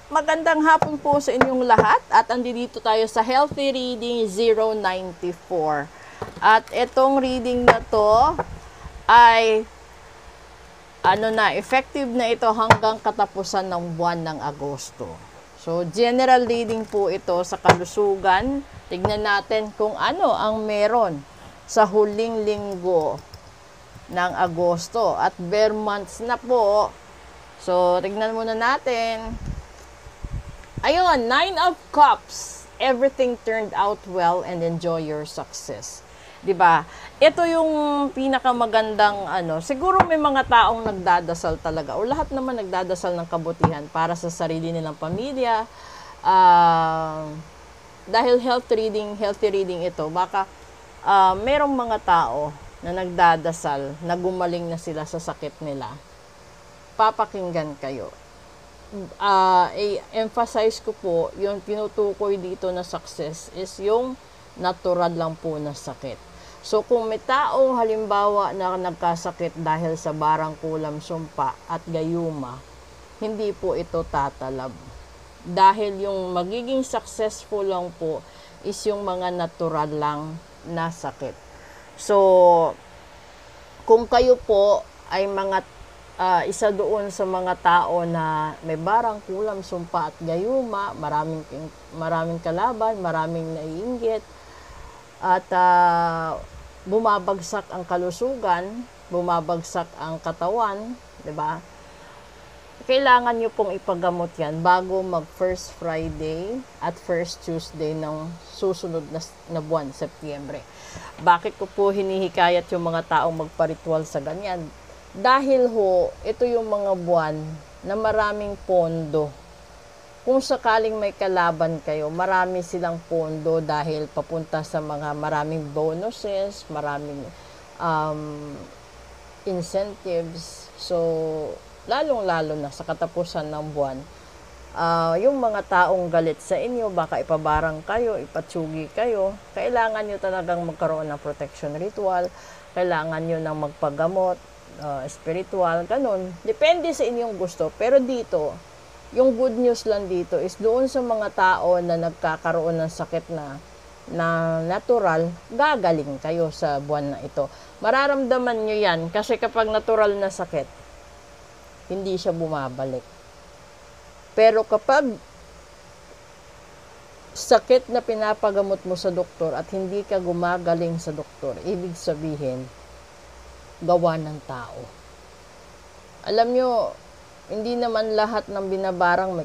Magandang hapon po sa inyong lahat at andito tayo sa Healthy Reading 094. At itong reading na to ay effective na ito hanggang katapusan ng buwan ng Agosto. So, general reading po ito sa kalusugan. Tignan natin kung ano ang meron sa huling linggo ng Agosto. At bare months na po. So, tignan muna natin. Ayun, 9 of Cups. Everything turned out well and enjoy your success. 'Di ba? Ito yung pinakamagandang siguro may mga taong nagdadasal talaga o lahat naman nagdadasal ng kabutihan para sa sarili nilang pamilya. Dahil healthy reading ito, baka merong mga tao na nagdadasal na gumaling na sila sa sakit nila. Papakinggan kayo. I-emphasize ko po, yung pinutukoy dito na success is yung natural lang po na sakit. So, kung may taong halimbawa na nagkasakit dahil sa barang kulam, sumpa at gayuma, hindi po ito tatalab. Dahil yung magiging successful lang po is yung mga natural lang na sakit. So, kung kayo po ay mga isa doon sa mga tao na may barang kulam, sumpa at gayuma, maraming kalaban, maraming naiinggit, at bumabagsak ang kalusugan, bumabagsak ang katawan, 'di ba? Kailangan nyo pong ipagamot yan bago mag first Friday at first Tuesday ng susunod na buwan, Setyembre. Bakit ko po hinihikayat yung mga taong magparitual sa ganyan? Dahil ito yung mga buwan na maraming pondo. Kung sakaling may kalaban kayo, marami silang pondo dahil papunta sa mga maraming bonuses, maraming incentives. So, lalong-lalo na sa katapusan ng buwan, yung mga taong galit sa inyo, baka ipabarang kayo, ipatsugi kayo, kailangan nyo talagang magkaroon ng protection ritual, kailangan nyo ng magpagamot, spiritual, ganun. Depende sa inyong gusto. Pero dito, yung good news lang dito is doon sa mga tao na nagkakaroon ng sakit na natural, gagaling kayo sa buwan na ito. Mararamdaman nyo yan kasi kapag natural na sakit, hindi siya bumabalik. Pero kapag sakit na pinapagamot mo sa doktor at hindi ka gumagaling sa doktor, ibig sabihin, gawa ng tao. Alam nyo, hindi naman lahat ng binabarang may